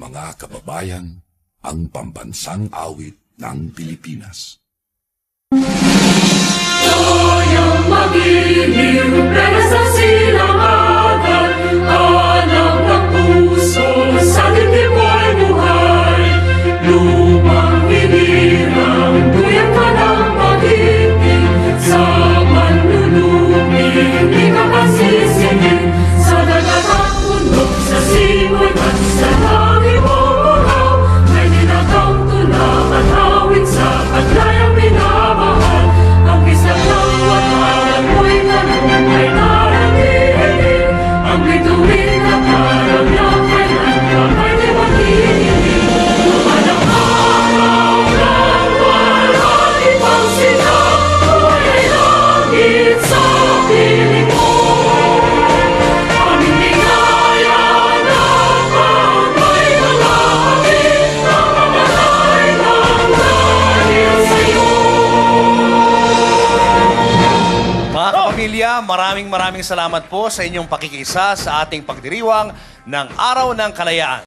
mga kababayan, ang pambansang awit ng Pilipinas. Tayong magiliw, pero sa silangan, hanap ng puso, sa dibdib ay buhay. Lumang binirang, tuyang ka ng pag-ibig, sa manlulupig, di ka masisingin. Sa dagat at bundok, sa simoy at sa langit mo buraw, may dinatang tulak at hawig sa paglayang minamahal. Ang bisag ng wataran mo'y ganun ay narating. Ang bituin na parang niyang kailan ka ay di magiging. Tumanang araw ng walang ibang sigaw, buhay ay langit sa piling mo. Aming ligaya na pangay malapit, namamatay ng dahil sa'yo. Mga kapamilya, maraming salamat po sa inyong pakikiisa sa ating pagdiriwang ng Araw ng Kalayaan.